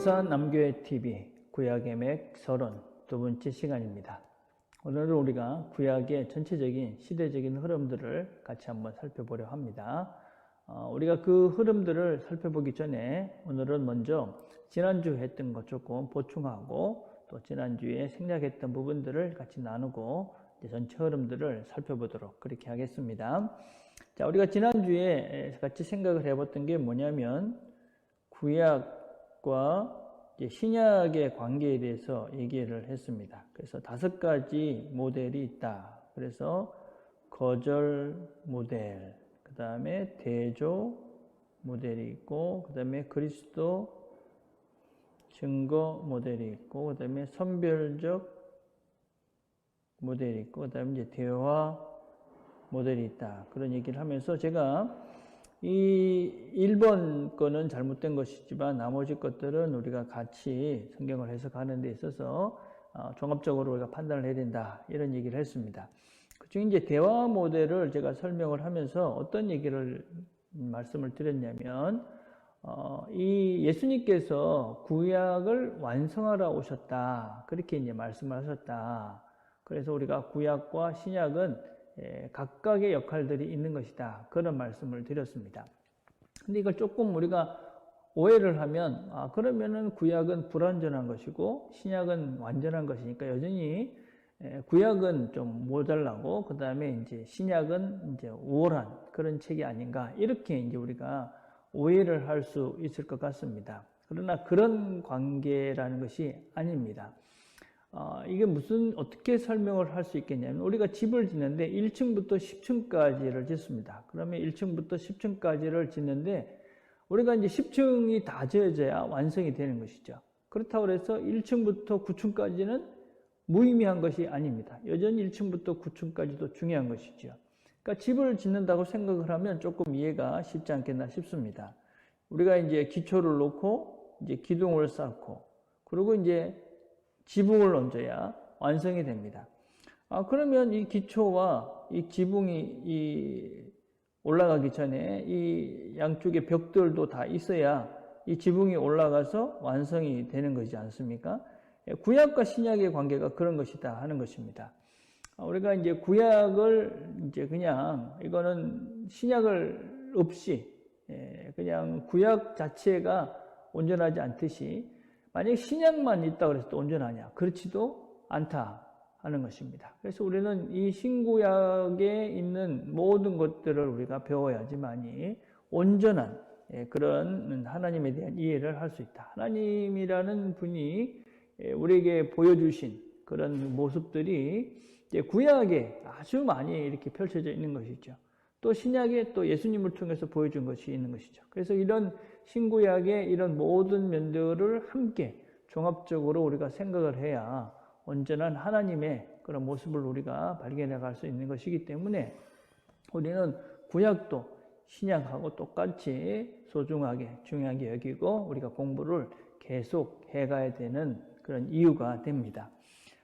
부산 남교회 TV 구약의 맥 32번째 시간입니다. 오늘은 우리가 구약의 전체적인 시대적인 흐름들을 같이 한번 살펴보려 합니다. 우리가 그 흐름들을 살펴보기 전에 오늘은 먼저 지난주 했던 것 조금 보충하고 또 지난주에 생략했던 부분들을 같이 나누고 전체 흐름들을 살펴보도록 그렇게 하겠습니다. 자, 우리가 지난주에 같이 생각을 해봤던 게 뭐냐면 구약과 신약의 관계에 대해서 얘기를 했습니다. 그래서 5가지 모델이 있다. 그래서 거절 모델, 그 다음에 대조 모델이 있고, 그 다음에 그리스도 증거 모델이 있고, 그 다음에 선별적 모델이 있고, 그 다음에 이제 대화 모델이 있다. 그런 얘기를 하면서 제가 이 1번 거는 잘못된 것이지만 나머지 것들은 우리가 같이 성경을 해석하는 데 있어서 종합적으로 우리가 판단을 해야 된다. 이런 얘기를 했습니다. 그중에 이제 대화 모델을 제가 설명을 하면서 어떤 얘기를 말씀을 드렸냐면 이 예수님께서 구약을 완성하러 오셨다. 그렇게 이제 말씀을 하셨다. 그래서 우리가 구약과 신약은 각각의 역할들이 있는 것이다. 그런 말씀을 드렸습니다. 근데 이걸 조금 우리가 오해를 하면, 그러면은 구약은 불완전한 것이고, 신약은 완전한 것이니까 여전히 구약은 좀 모자라고, 그 다음에 이제 신약은 이제 우월한 그런 책이 아닌가. 이렇게 이제 우리가 오해를 할 수 있을 것 같습니다. 그러나 그런 관계라는 것이 아닙니다. 이게 어떻게 설명을 할 수 있겠냐면, 우리가 집을 짓는데 1층부터 10층까지를 짓습니다. 그러면 1층부터 10층까지를 짓는데, 우리가 이제 10층이 다 지어져야 완성이 되는 것이죠. 그렇다고 해서 1층부터 9층까지는 무의미한 것이 아닙니다. 여전히 1층부터 9층까지도 중요한 것이죠. 그러니까 집을 짓는다고 생각을 하면 조금 이해가 쉽지 않겠나 싶습니다. 우리가 이제 기초를 놓고, 이제 기둥을 쌓고, 그리고 이제 지붕을 얹어야 완성이 됩니다. 그러면 이 기초와 이 지붕이 올라가기 전에 이 양쪽의 벽들도 다 있어야 이 지붕이 올라가서 완성이 되는 것이지 않습니까? 구약과 신약의 관계가 그런 것이다 하는 것입니다. 우리가 이제 구약을 이제 그냥 이거는 신약을 없이 그냥 구약 자체가 온전하지 않듯이 만약에 신약만 있다고 해서 또 온전하냐? 그렇지도 않다 하는 것입니다. 그래서 우리는 이 신구약에 있는 모든 것들을 우리가 배워야지만이 온전한 그런 하나님에 대한 이해를 할 수 있다. 하나님이라는 분이 우리에게 보여주신 그런 모습들이 구약에 아주 많이 이렇게 펼쳐져 있는 것이죠. 또 신약에 또 예수님을 통해서 보여준 것이 있는 것이죠. 그래서 이런 신구약의 이런 모든 면들을 함께 종합적으로 우리가 생각을 해야 온전한 하나님의 그런 모습을 우리가 발견해 갈 수 있는 것이기 때문에 우리는 구약도 신약하고 똑같이 소중하게 중요하게 여기고 우리가 공부를 계속 해가야 되는 그런 이유가 됩니다.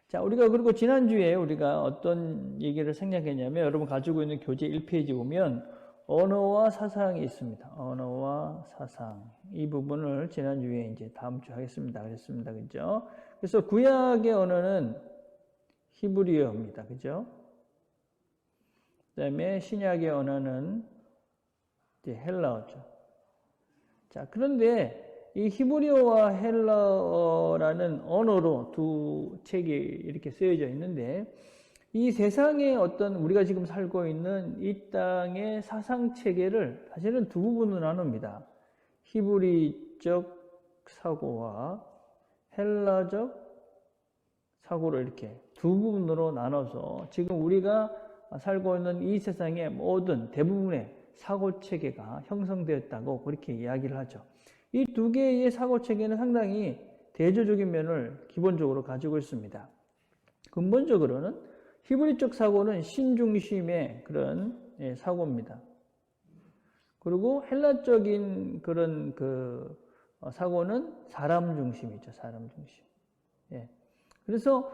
자, 우리가 그리고 지난주에 우리가 어떤 얘기를 생략했냐면 여러분 가지고 있는 교재 1페이지 보면 언어와 사상이 있습니다. 언어와 사상. 이 부분을 지난주에 이제 다음 주 하겠습니다. 그랬습니다. 그죠? 그래서 구약의 언어는 히브리어입니다. 그죠? 그 다음에 신약의 언어는 이제 헬라어죠. 자, 그런데 이 히브리어와 헬라어라는 언어로 두 책이 이렇게 쓰여져 있는데 이 세상의 어떤 우리가 지금 살고 있는 이 땅의 사상 체계를 사실은 두 부분으로 나눕니다. 히브리적 사고와 헬라적 사고를 이렇게 두 부분으로 나눠서 지금 우리가 살고 있는 이 세상의 모든 대부분의 사고 체계가 형성되었다고 그렇게 이야기를 하죠. 이 두 개의 사고 체계는 상당히 대조적인 면을 기본적으로 가지고 있습니다. 근본적으로는 히브리적 사고는 신중심의 그런 사고입니다. 그리고 헬라적인 그런 사고는 사람 중심이죠. 사람 중심. 그래서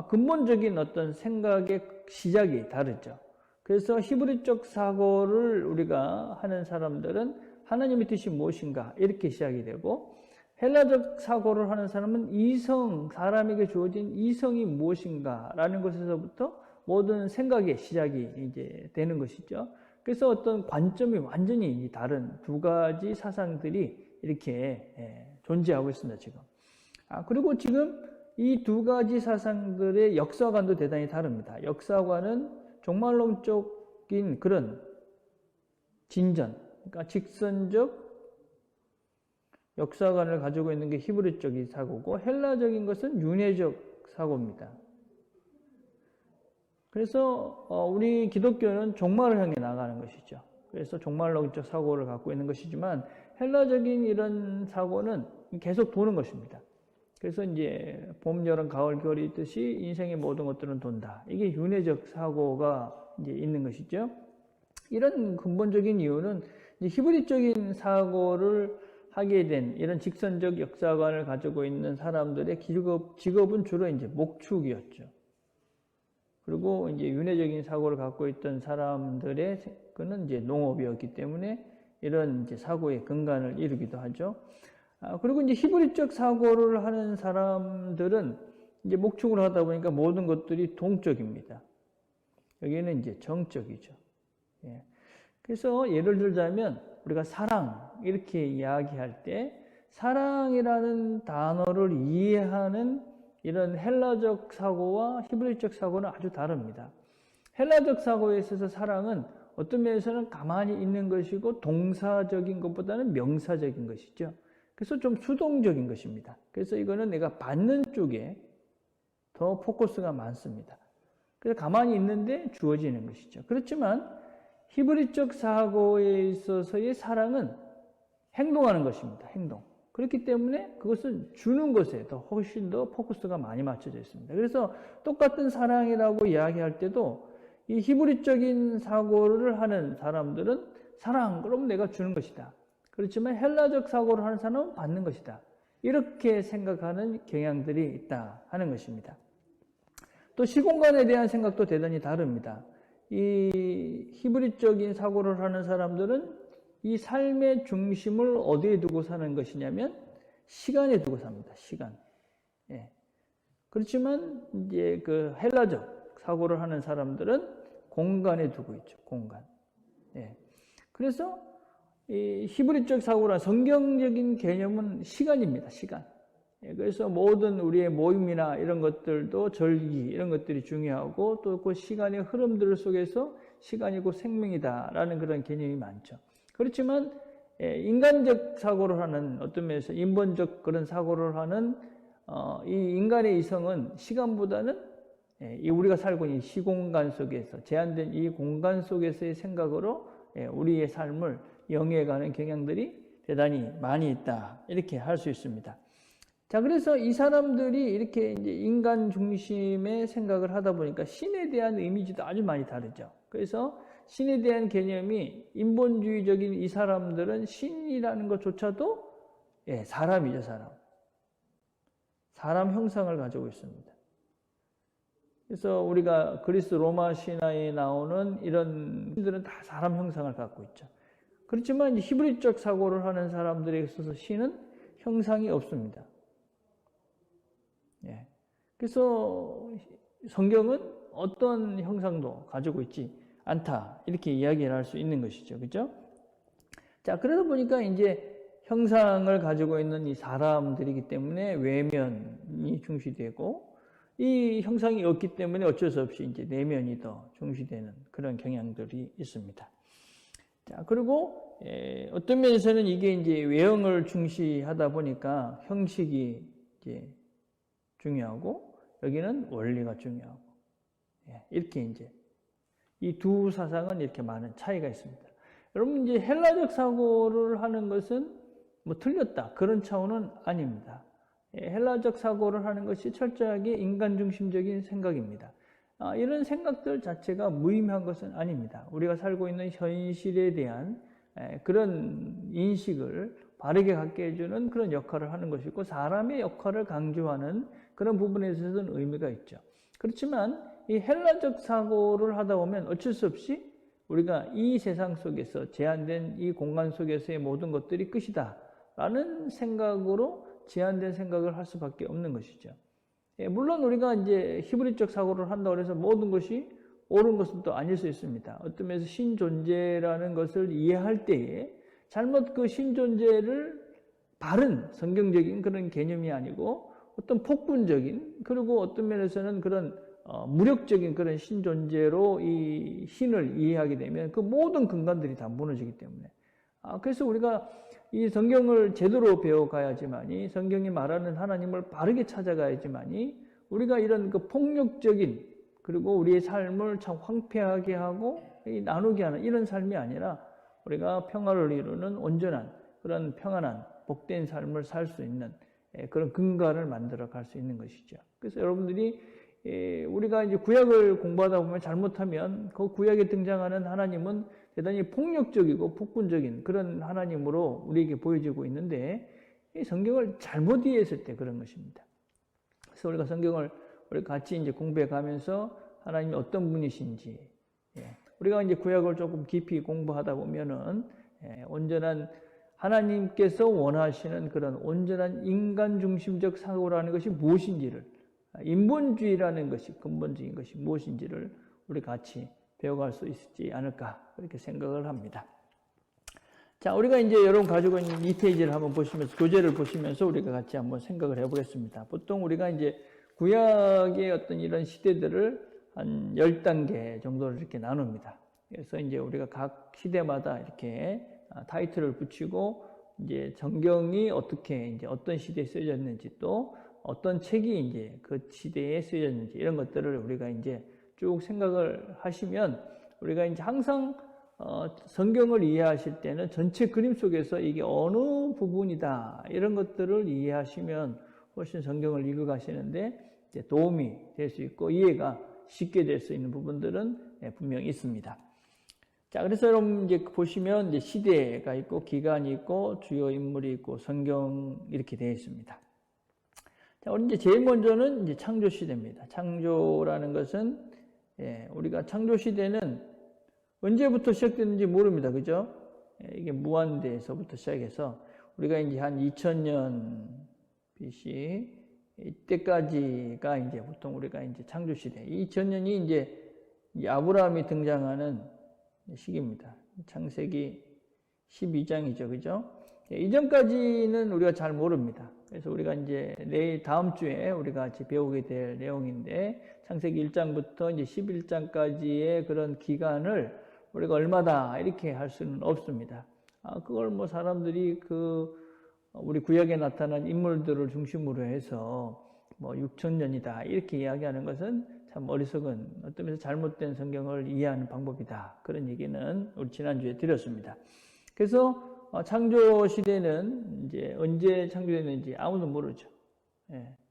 근본적인 어떤 생각의 시작이 다르죠. 그래서 히브리적 사고를 우리가 하는 사람들은 하나님의 뜻이 무엇인가 이렇게 시작이 되고 헬라적 사고를 하는 사람은 이성, 사람에게 주어진 이성이 무엇인가라는 것에서부터 모든 생각의 시작이 이제 되는 것이죠. 그래서 어떤 관점이 완전히 다른 두 가지 사상들이 이렇게 존재하고 있습니다, 지금. 그리고 지금 이 두 가지 사상들의 역사관도 대단히 다릅니다. 역사관은 종말론적인 그런 진전, 그러니까 직선적 역사관을 가지고 있는 게 히브리적인 사고고, 헬라적인 것은 윤회적 사고입니다. 그래서 우리 기독교는 종말을 향해 나가는 것이죠. 그래서 종말론적 사고를 갖고 있는 것이지만 헬라적인 이런 사고는 계속 도는 것입니다. 그래서 이제 봄, 여름, 가을, 겨울이 있듯이 인생의 모든 것들은 돈다. 이게 윤회적 사고가 이제 있는 것이죠. 이런 근본적인 이유는 이제 히브리적인 사고를 하게 된 이런 직선적 역사관을 가지고 있는 사람들의 직업은 주로 이제 목축이었죠. 그리고 이제 윤회적인 사고를 갖고 있던 사람들의 그는 이제 농업이었기 때문에 이런 이제 사고의 근간을 이루기도 하죠. 그리고 이제 히브리적 사고를 하는 사람들은 이제 목축을 하다 보니까 모든 것들이 동적입니다. 여기는 이제 정적이죠. 예. 그래서 예를 들자면 우리가 사랑 이렇게 이야기할 때 사랑이라는 단어를 이해하는 이런 헬라적 사고와 히브리적 사고는 아주 다릅니다. 헬라적 사고에 있어서 사랑은 어떤 면에서는 가만히 있는 것이고 동사적인 것보다는 명사적인 것이죠. 그래서 좀 수동적인 것입니다. 그래서 이거는 내가 받는 쪽에 더 포커스가 많습니다. 그래서 가만히 있는데 주어지는 것이죠. 그렇지만 히브리적 사고에 있어서의 사랑은 행동하는 것입니다. 행동. 그렇기 때문에 그것은 주는 것에 더 훨씬 더 포커스가 많이 맞춰져 있습니다. 그래서 똑같은 사랑이라고 이야기할 때도 이 히브리적인 사고를 하는 사람들은 사랑, 그럼 내가 주는 것이다. 그렇지만 헬라적 사고를 하는 사람은 받는 것이다. 이렇게 생각하는 경향들이 있다 하는 것입니다. 또 시공간에 대한 생각도 대단히 다릅니다. 이 히브리적인 사고를 하는 사람들은 이 삶의 중심을 어디에 두고 사는 것이냐면 시간에 두고 삽니다. 시간. 예. 그렇지만 이제 그 헬라적 사고를 하는 사람들은 공간에 두고 있죠. 공간. 예. 그래서 이 히브리적 사고란 성경적인 개념은 시간입니다. 시간. 예. 그래서 모든 우리의 모임이나 이런 것들도 절기 이런 것들이 중요하고 또 그 시간의 흐름들 속에서 시간이 곧 생명이다라는 그런 개념이 많죠. 그렇지만 인간적 사고를 하는 어떤 면에서 인본적 그런 사고를 하는 이 인간의 이성은 시간보다는 우리가 살고 있는 시공간 속에서 제한된 이 공간 속에서의 생각으로 우리의 삶을 영위해가는 경향들이 대단히 많이 있다 이렇게 할 수 있습니다. 자, 그래서 이 사람들이 이렇게 이제 인간 중심의 생각을 하다 보니까 신에 대한 이미지도 아주 많이 다르죠. 그래서 신에 대한 개념이 인본주의적인 이 사람들은 신이라는 것조차도 사람이죠, 사람. 사람 형상을 가지고 있습니다. 그래서 우리가 그리스 로마 신화에 나오는 이런 신들은 다 사람 형상을 갖고 있죠. 그렇지만 히브리적 사고를 하는 사람들에 있어서 신은 형상이 없습니다. 그래서 성경은 어떤 형상도 가지고 있지 않다. 이렇게 이야기를 할 수 있는 것이죠. 그죠? 자, 그러다 보니까 이제 형상을 가지고 있는 이 사람들이기 때문에 외면이 중시되고 이 형상이 없기 때문에 어쩔 수 없이 이제 내면이 더 중시되는 그런 경향들이 있습니다. 자, 그리고 어떤 면에서는 이게 이제 외형을 중시하다 보니까 형식이 이제 중요하고 여기는 원리가 중요하고 이렇게 이제 이 두 사상은 이렇게 많은 차이가 있습니다. 여러분 이제 헬라적 사고를 하는 것은 뭐 틀렸다 그런 차원은 아닙니다. 헬라적 사고를 하는 것이 철저하게 인간 중심적인 생각입니다. 이런 생각들 자체가 무의미한 것은 아닙니다. 우리가 살고 있는 현실에 대한 그런 인식을 바르게 갖게 해주는 그런 역할을 하는 것이고 사람의 역할을 강조하는 그런 부분에 있어서는 의미가 있죠. 그렇지만 이 헬라적 사고를 하다 보면 어쩔 수 없이 우리가 이 세상 속에서 제한된 이 공간 속에서의 모든 것들이 끝이다 라는 생각으로 제한된 생각을 할 수밖에 없는 것이죠. 예, 물론 우리가 이제 히브리적 사고를 한다고 해서 모든 것이 옳은 것은 또 아닐 수 있습니다. 어떤 면에서 신존재라는 것을 이해할 때에 잘못 그 신존재를 바른 성경적인 그런 개념이 아니고 어떤 폭군적인, 그리고 어떤 면에서는 그런 무력적인 그런 신존재로 이 신을 이해하게 되면 그 모든 근간들이 다 무너지기 때문에, 그래서 우리가 이 성경을 제대로 배워가야지만이, 성경이 말하는 하나님을 바르게 찾아가야지만이 우리가 이런 그 폭력적인, 그리고 우리의 삶을 참 황폐하게 하고 나누게 하는 이런 삶이 아니라 우리가 평화를 이루는 온전한 그런 평안한 복된 삶을 살 수 있는 그런 근간을 만들어 갈 수 있는 것이죠. 그래서 여러분들이 우리가 이제 구약을 공부하다 보면 잘못하면 그 구약에 등장하는 하나님은 대단히 폭력적이고 폭군적인 그런 하나님으로 우리에게 보여지고 있는데, 이 성경을 잘못 이해했을 때 그런 것입니다. 그래서 우리가 성경을 우리 같이 이제 공부해 가면서 하나님이 어떤 분이신지, 우리가 이제 구약을 조금 깊이 공부하다 보면은 온전한 하나님께서 원하시는 그런 온전한 인간 중심적 사고라는 것이 무엇인지를, 인본주의라는 것이 근본적인 것이 무엇인지를 우리 같이 배워갈 수 있지 않을까, 그렇게 생각을 합니다. 자, 우리가 이제 여러분 가지고 있는 이 페이지를 한번 보시면서, 교재를 보시면서 우리가 같이 한번 생각을 해보겠습니다. 보통 우리가 이제 구약의 어떤 이런 시대들을 한 10단계 정도를 이렇게 나눕니다. 그래서 이제 우리가 각 시대마다 이렇게 타이틀을 붙이고, 이제 성경이 어떻게 이제 어떤 시대에 쓰여졌는지, 또 어떤 책이 이제 그 시대에 쓰여졌는지, 이런 것들을 우리가 이제 쭉 생각을 하시면, 우리가 이제 항상 성경을 이해하실 때는 전체 그림 속에서 이게 어느 부분이다, 이런 것들을 이해하시면 훨씬 성경을 읽어가시는데 이제 도움이 될 수 있고 이해가 쉽게 될 수 있는 부분들은 분명히 있습니다. 자, 그래서 여러분 이제 보시면 이제 시대가 있고 기간이 있고 주요 인물이 있고 성경 이렇게 되어 있습니다. 자, 우리 이제 제일 먼저는 이제 창조 시대입니다. 창조라는 것은 우리가 창조 시대는 언제부터 시작됐는지 모릅니다. 그죠? 이게 무한대에서부터 시작해서 우리가 이제 한 2000년 BC 이때까지가 이제 보통 우리가 이제 창조 시대. 2000년이 이제 아브라함이 등장하는 시기입니다. 창세기 12장이죠. 그죠? 이전까지는 우리가 잘 모릅니다. 그래서 우리가 이제 내일 다음 주에 우리가 같이 배우게 될 내용인데, 창세기 1장부터 이제 11장까지의 그런 기간을 우리가 얼마다 이렇게 할 수는 없습니다. 그걸 뭐 사람들이 우리 구약에 나타난 인물들을 중심으로 해서 뭐 6000년이다 이렇게 이야기하는 것은 참 어리석은, 어떤 면에서 잘못된 성경을 이해하는 방법이다, 그런 얘기는 우리 지난주에 드렸습니다. 그래서 창조 시대는 이제 언제 창조됐는지 아무도 모르죠.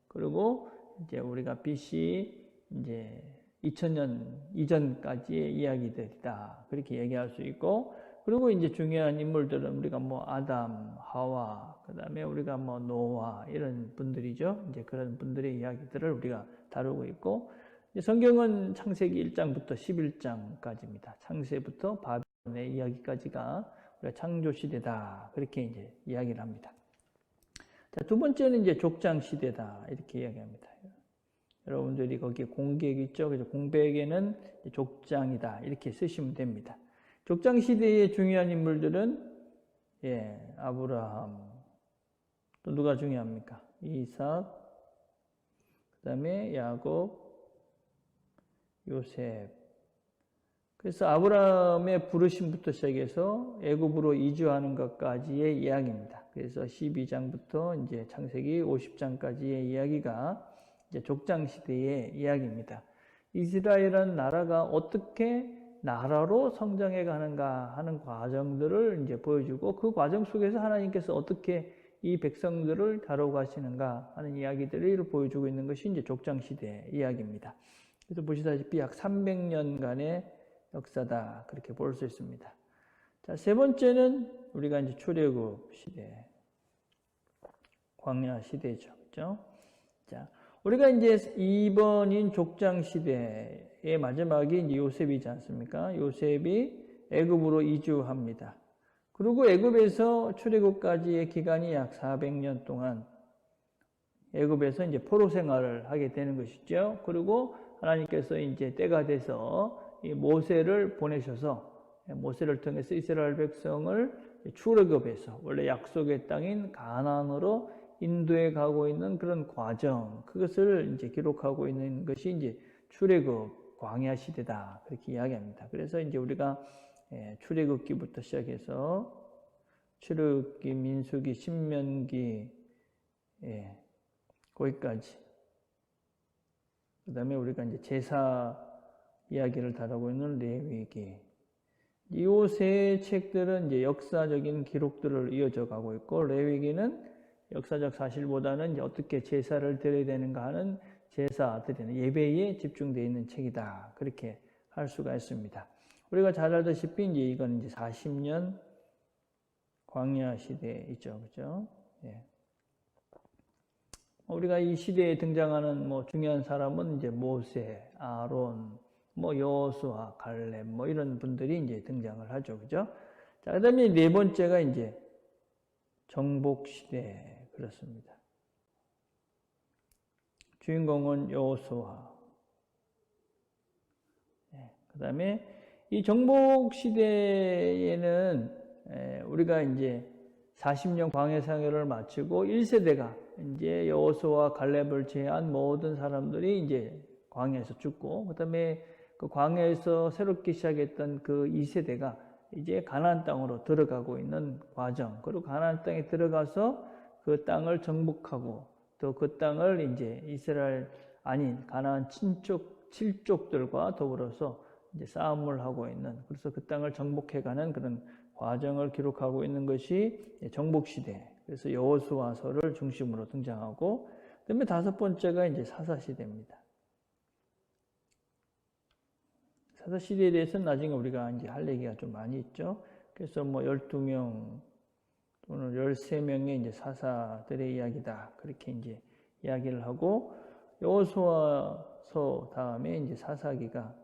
그리고 이제 우리가 BC 이제 2000년 이전까지의 이야기들이다, 그렇게 얘기할 수 있고, 그리고 이제 중요한 인물들은 우리가 뭐 아담, 하와, 그 다음에 우리가 뭐 노아, 이런 분들이죠. 이제 그런 분들의 이야기들을 우리가 다루고 있고, 성경은 창세기 1장부터 11장까지입니다. 창세부터 바벨론의 이야기까지가 우리가 창조 시대다, 그렇게 이제 이야기를 합니다. 자, 두 번째는 이제 족장 시대다, 이렇게 이야기합니다. 여러분들이 거기에 공백 있죠? 그래서 공백에는 족장이다, 이렇게 쓰시면 됩니다. 족장 시대의 중요한 인물들은 아브라함, 또 누가 중요합니까? 이삭, 그 다음에 야곱, 요셉. 그래서 아브라함의 부르심부터 시작해서 애굽으로 이주하는 것까지의 이야기입니다. 그래서 12장부터 이제 창세기 50장까지의 이야기가 이제 족장 시대의 이야기입니다. 이스라엘은 나라가 어떻게 나라로 성장해 가는가 하는 과정들을 이제 보여주고, 그 과정 속에서 하나님께서 어떻게 이 백성들을 다루고 가시는가 하는 이야기들을 보여주고 있는 것이 이제 족장 시대 이야기입니다. 그래서 보시다시피 약 300년간의 역사다, 그렇게 볼 수 있습니다. 자, 세 번째는 우리가 이제 출애굽 시대, 광야 시대죠. 그렇죠? 자, 우리가 이제 2번인 족장 시대의 마지막이 이제 요셉이지 않습니까? 요셉이 애굽으로 이주합니다. 그리고 애굽에서 출애굽까지의 기간이 약 400년 동안 애굽에서 이제 포로 생활을 하게 되는 것이죠. 그리고 하나님께서 이제 때가 돼서 이 모세를 보내셔서 모세를 통해서 이스라엘 백성을 출애굽에서 원래 약속의 땅인 가나안으로 인도해 가고 있는 그런 과정, 그것을 이제 기록하고 있는 것이 이제 출애굽 광야 시대다, 그렇게 이야기합니다. 그래서 이제 우리가 출애굽기부터 시작해서 출애굽기, 민수기, 신명기, 거기까지. 그 다음에 우리가 이제 제사 이야기를 다루고 있는 레위기. 이 세 책들은 이제 역사적인 기록들을 이어져 가고 있고, 레위기는 역사적 사실보다는 이제 어떻게 제사를 드려야 되는가 하는 제사 드리는 예배에 집중되어 있는 책이다, 그렇게 할 수가 있습니다. 우리가 잘 알다시피 이제 이건 이제 40년 광야 시대이죠, 그죠? 예. 우리가 이 시대에 등장하는 뭐 중요한 사람은 이제 모세, 아론, 뭐 여호수아, 갈렙, 뭐 이런 분들이 이제 등장을 하죠, 그죠? 자, 그다음에 네 번째가 이제 정복 시대, 그렇습니다. 주인공은 여호수아. 그다음에 이 정복 시대에는 우리가 이제 40년 광야 생활을 마치고 1세대가 이제 여호수아, 갈렙을 제한 모든 사람들이 이제 광야에서 죽고, 그다음에 그 광야에서 새롭게 시작했던 그 2세대가 이제 가나안 땅으로 들어가고 있는 과정, 그리고 가나안 땅에 들어가서 그 땅을 정복하고 또 그 땅을 이제 이스라엘 아닌 가나안 칠족들과 더불어서 이제 싸움을 하고 있는, 그래서 그 땅을 정복해가는 그런 과정을 기록하고 있는 것이 정복 시대. 그래서 여호수아서를 중심으로 등장하고, 그다음에 다섯 번째가 이제 사사 시대입니다. 사사 시대에 대해서는 나중에 우리가 이제 할 얘기가 좀 많이 있죠. 그래서 뭐 12명 또는 13명의 이제 사사들의 이야기다, 그렇게 이제 이야기를 하고, 여호수아서 다음에 이제 사사기가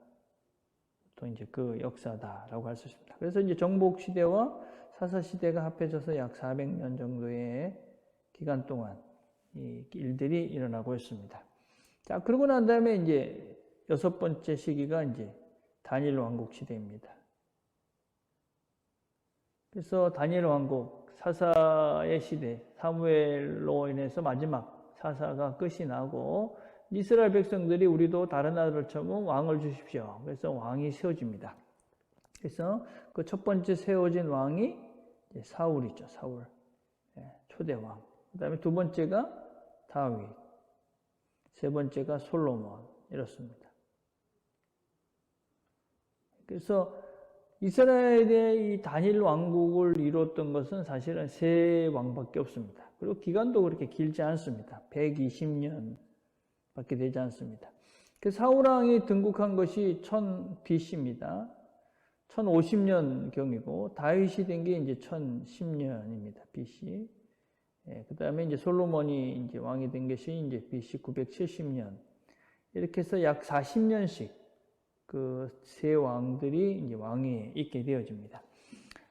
또 이제 그 역사다라고 할 수 있습니다. 그래서 이제 정복 시대와 사사 시대가 합해져서 약 400년 정도의 기간 동안 이 일들이 일어나고 있습니다. 자, 그러고 난 다음에 이제 여섯 번째 시기가 이제 다니엘 왕국 시대입니다. 그래서 다니엘 왕국, 사사의 시대, 사무엘로 인해서 마지막 사사가 끝이 나고, 이스라엘 백성들이 우리도 다른 나라들처럼 왕을 주십시오. 그래서 왕이 세워집니다. 그래서 그 첫 번째 세워진 왕이 사울이죠, 사울. 초대왕. 그 다음에 두 번째가 다윗. 세 번째가 솔로몬. 이렇습니다. 그래서 이스라엘의 이 다니엘 왕국을 이뤘던 것은 사실은 세 왕밖에 없습니다. 그리고 기간도 그렇게 길지 않습니다. 120년 밖에 되지 않습니다. 그 사울왕이 등극한 것이 1000 BC입니다. 1050년 경이고, 다윗이 된 게 이제 1010년입니다. BC. 그 다음에 이제 솔로몬이 이제 왕이 된 것이 이제 BC 970년. 이렇게 해서 약 40년씩 그 세 왕들이 이제 왕위에 있게 되어집니다.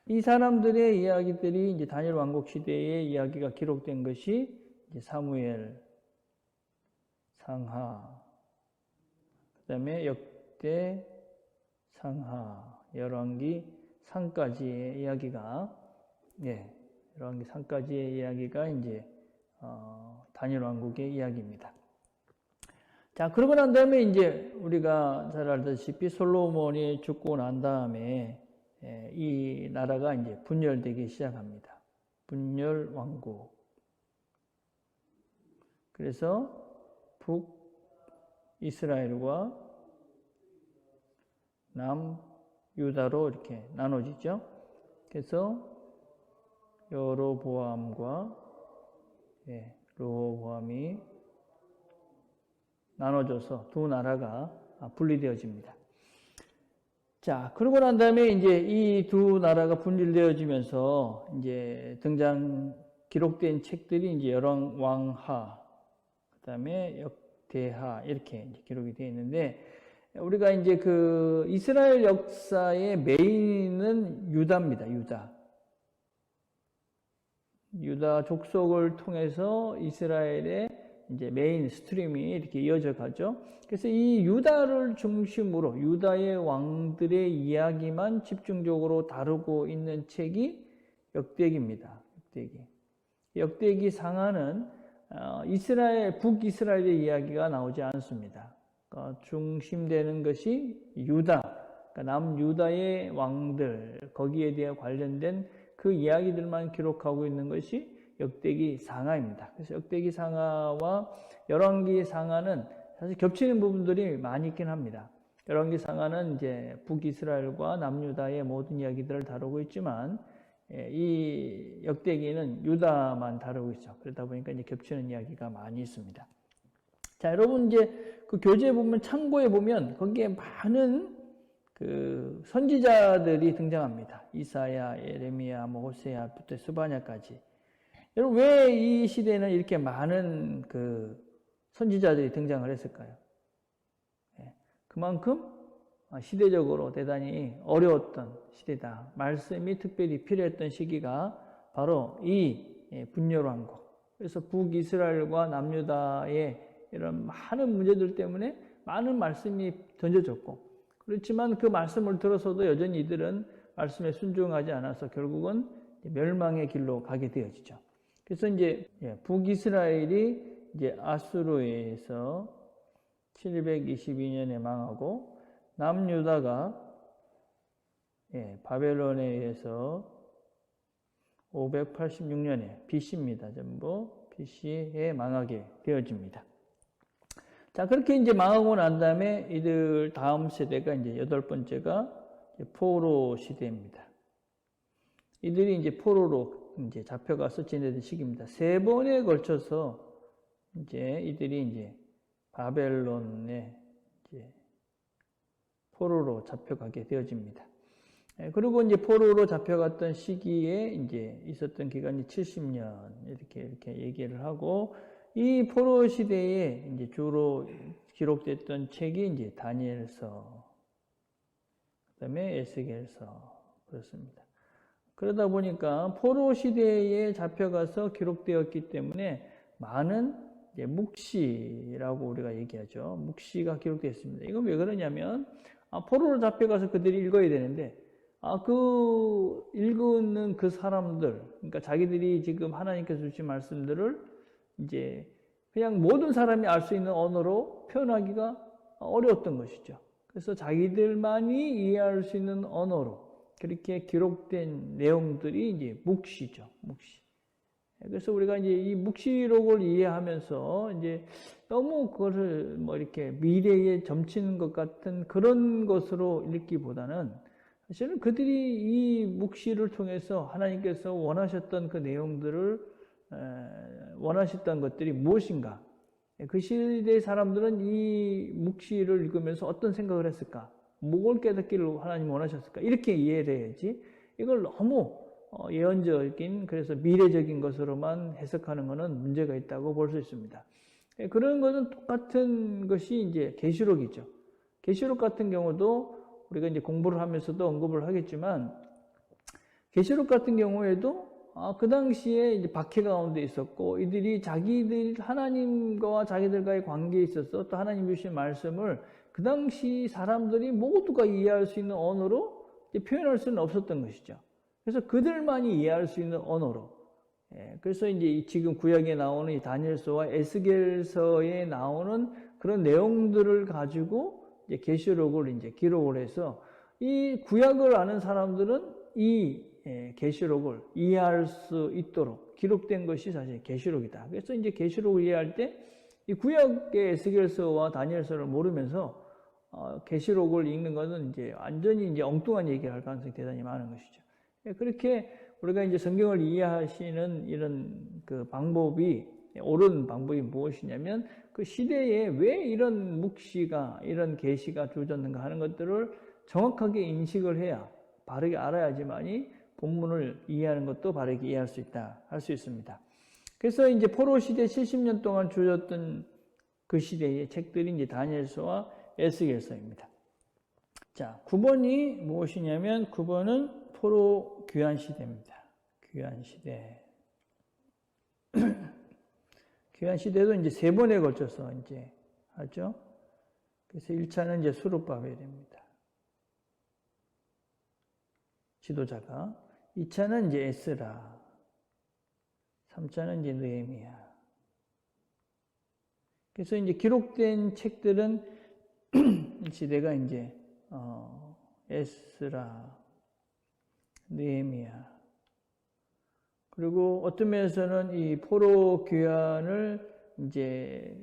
이 사람들의 이야기들이 이제 다니엘 왕국 시대의 이야기가 기록된 것이 이제 사무엘, 상하, 그 다음에 역대, 상하, 열왕기, 상까지의 이야기가, 열왕기 상까지의 이야기가 이제 다니엘 왕국의 이야기입니다. 자, 그러고 난 다음에 이제 우리가 잘 알다시피 솔로몬이 죽고 난 다음에 이 나라가 이제 분열되기 시작합니다. 분열 왕국. 그래서 북이스라엘과 남유다로 이렇게 나눠지죠. 그래서 여로보암과 르호보암이 나눠져서 두 나라가 분리되어집니다. 자, 그러고 난 다음에 이제 이 두 나라가 분리되어지면서 이제 기록된 책들이 이제 열왕하, 그 다음에 역대하, 이렇게 이제 기록이 되어 있는데, 우리가 이제 그 이스라엘 역사의 메인은 유다입니다. 유다 족속을 통해서 이스라엘의 이제 메인 스트림이 이렇게 이어져 가죠. 그래서 이 유다를 중심으로 유다의 왕들의 이야기만 집중적으로 다루고 있는 책이 역대기입니다. 역대기 상하는 북이스라엘의 이야기가 나오지 않습니다. 중심되는 것이 유다, 그러니까 남유다의 왕들, 거기에 대해 관련된 그 이야기들만 기록하고 있는 것이 역대기 상하입니다. 그래서 역대기 상하와 열왕기 상하는 사실 겹치는 부분들이 많이 있긴 합니다. 열왕기 상하는 이제 북이스라엘과 남유다의 모든 이야기들을 다루고 있지만, 이 역대기는 유다만 다루고 있죠. 그러다 보니까 이제 겹치는 이야기가 많이 있습니다. 자, 여러분 이제 그 교재에 보면 참고에 보면 거기에 많은 그 선지자들이 등장합니다. 이사야, 예레미야, 호세아부터 스바냐까지. 여러분 왜 이 시대에는 이렇게 많은 그 선지자들이 등장을 했을까요? 그만큼 시대적으로 대단히 어려웠던 시대다. 말씀이 특별히 필요했던 시기가 바로 이 분열왕국. 그래서 북이스라엘과 남유다의 이런 많은 문제들 때문에 많은 말씀이 던져졌고, 그렇지만 그 말씀을 들어서도 여전히 이들은 말씀에 순종하지 않아서 결국은 멸망의 길로 가게 되어지죠. 그래서 이제 북이스라엘이 이제 아수르에 의해서 722년에 망하고, 남유다가 바벨론에 의해서 586년에 BC입니다. 전부 BC에 망하게 되어집니다. 자, 그렇게 이제 망하고 난 다음에 이들 다음 세대가 이제 여덟 번째가 포로 시대입니다. 이들이 이제 포로로 이제 잡혀가서 지내던 시기입니다. 세 번에 걸쳐서 이제 이들이 이제 바벨론에 이제 포로로 잡혀가게 되어집니다. 그리고 이제 포로로 잡혀갔던 시기에 이제 있었던 기간이 70년 이렇게 얘기를 하고, 이 포로 시대에 이제 주로 기록됐던 책이 이제 다니엘서, 그다음에 에스겔서 그렇습니다. 그러다 보니까 포로 시대에 잡혀가서 기록되었기 때문에 많은 이제 묵시라고 우리가 얘기하죠. 묵시가 기록되었습니다. 이건 왜 그러냐면 포로로 잡혀가서 그들이 읽어야 되는데 그 읽는 그 사람들, 그러니까 자기들이 지금 하나님께서 주신 말씀들을 이제 그냥 모든 사람이 알 수 있는 언어로 표현하기가 어려웠던 것이죠. 그래서 자기들만이 이해할 수 있는 언어로 그렇게 기록된 내용들이 이제 묵시죠. 묵시. 그래서 우리가 이제 이 묵시록을 이해하면서 이제 너무 그것을 뭐 이렇게 미래에 점치는 것 같은 그런 것으로 읽기보다는 사실은 그들이 이 묵시를 통해서 하나님께서 원하셨던 그 내용들을 원하셨던 것들이 무엇인가? 그 시대의 사람들은 이 묵시를 읽으면서 어떤 생각을 했을까? 뭘 깨닫기를 하나님 원하셨을까? 이렇게 이해를 해야지. 이걸 너무 예언적인, 그래서 미래적인 것으로만 해석하는 것은 문제가 있다고 볼 수 있습니다. 그런 것은 똑같은 것이 이제 계시록이죠. 계시록 같은 경우도 우리가 이제 공부를 하면서도 언급을 하겠지만, 계시록 같은 경우에도 그 당시에 이제 박해 가운데 있었고, 이들이 자기들 하나님과 자기들과의 관계에 있어서 또 하나님 주신 말씀을 그 당시 사람들이 모두가 이해할 수 있는 언어로 표현할 수는 없었던 것이죠. 그래서 그들만이 이해할 수 있는 언어로. 그래서 이제 지금 구약에 나오는 이 다니엘서와 에스겔서에 나오는 그런 내용들을 가지고 이제 계시록을 이제 기록을 해서 이 구약을 아는 사람들은 이 계시록을 이해할 수 있도록 기록된 것이 사실 계시록이다. 그래서 이제 계시록을 이해할 때 이 구약의 에스겔서와 다니엘서를 모르면서 계시록을 읽는 것은 이제 완전히 이제 엉뚱한 얘기를 할 가능성이 대단히 많은 것이죠. 그렇게 우리가 이제 성경을 이해하시는 이런 그 방법이, 옳은 방법이 무엇이냐면 그 시대에 왜 이런 묵시가, 이런 계시가 주어졌는가 하는 것들을 정확하게 인식을 해야, 바르게 알아야지만이 본문을 이해하는 것도 바르게 이해할 수 있다, 할 수 있습니다. 그래서 이제 포로 시대 70년 동안 주어졌던 그 시대의 책들이 이제 다니엘서와 에스겔서입니다. 자, 9번이 무엇이냐면 9번은 포로 귀환 시대입니다. 귀환 시대. 귀환 시대도 이제 세 번에 걸쳐서 이제 하죠. 그래서 1차는 이제 수룹바벨입니다. 지도자가. 2차는 이제 에스라. 3차는 이제 느헤미야. 그래서 이제 기록된 책들은 시대가 이제 에스라, 느헤미야. 그리고 어떤 면에서는 이 포로 귀환을 이제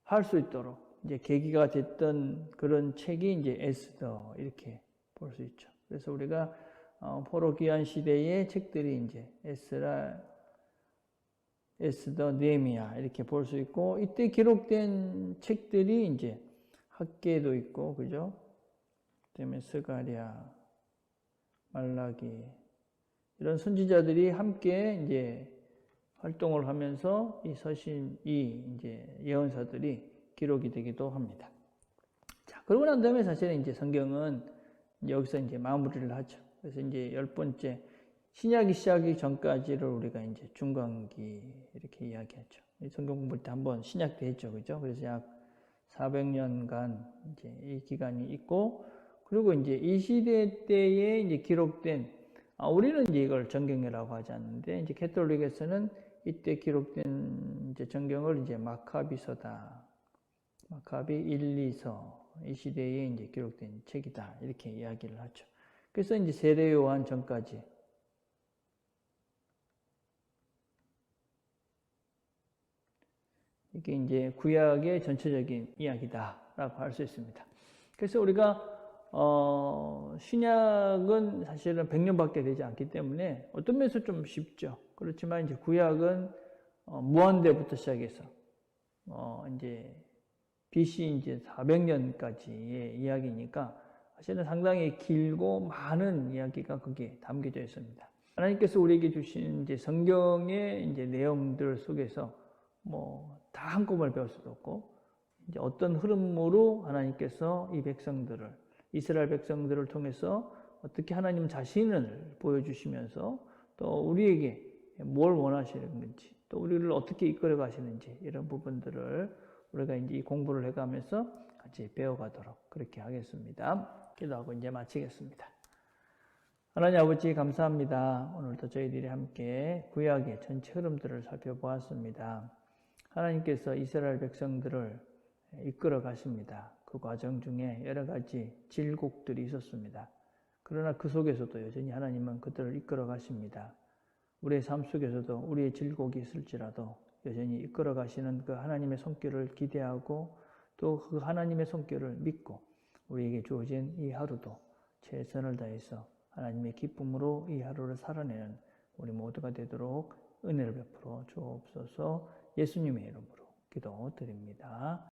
할 수 있도록 이제 계기가 됐던 그런 책이 이제 에스더 이렇게 볼 수 있죠. 그래서 우리가 포로 귀환 시대의 책들이 이제 에스라, 에스더, 느헤미야 이렇게 볼 수 있고, 이때 기록된 책들이 이제 학개도 있고, 그죠? 그다음에 스가랴, 말라기 이런 선지자들이 함께 이제 활동을 하면서 이 서신, 이 이제 예언서들이 기록이 되기도 합니다. 자, 그러고 난 다음에 사실은 이제 성경은 여기서 이제 마무리를 하죠. 그래서 이제 10번째 신약이 시작하기 전까지를 우리가 이제 중간기 이렇게 이야기하죠. 성경 공부할 때 한번 신약 때 했죠. 그죠? 그래서 약 400년간 이제 이 기간이 있고, 그리고 이제 이 시대 때에 이제 기록된, 우리는 이제 이걸 정경이라고 하지 않는데, 이제 캐톨릭에서는 이때 기록된 이제 정경을 이제 마카비서다. 마카비 1, 2서. 이 시대에 이제 기록된 책이다. 이렇게 이야기를 하죠. 그래서 이제 세례 요한 전까지. 이게 이제 구약의 전체적인 이야기다라고 할 수 있습니다. 그래서 우리가 신약은 사실은 100년밖에 되지 않기 때문에 어떤 면에서 좀 쉽죠. 그렇지만 이제 구약은 무한대부터 시작해서 이제 BC 이제 400년까지의 이야기니까 사실은 상당히 길고 많은 이야기가 거기에 담겨져 있습니다. 하나님께서 우리에게 주신 이제 성경의 이제 내용들 속에서 다 한꺼번에 배울 수도 없고, 이제 어떤 흐름으로 하나님께서 이 백성들을, 이스라엘 백성들을 통해서 어떻게 하나님 자신을 보여주시면서 또 우리에게 뭘 원하시는 건지, 또 우리를 어떻게 이끌어 가시는지, 이런 부분들을 우리가 이제 이 공부를 해가면서 같이 배워가도록 그렇게 하겠습니다. 기도하고 이제 마치겠습니다. 하나님 아버지 감사합니다. 오늘도 저희들이 함께 구약의 전체 흐름들을 살펴보았습니다. 하나님께서 이스라엘 백성들을 이끌어 가십니다. 그 과정 중에 여러 가지 질곡들이 있었습니다. 그러나 그 속에서도 여전히 하나님은 그들을 이끌어 가십니다. 우리의 삶 속에서도 우리의 질곡이 있을지라도 여전히 이끌어 가시는 그 하나님의 손길을 기대하고 또 그 하나님의 손길을 믿고 우리에게 주어진 이 하루도 최선을 다해서 하나님의 기쁨으로 이 하루를 살아내는 우리 모두가 되도록 은혜를 베풀어 주옵소서. 예수님의 이름으로 기도드립니다.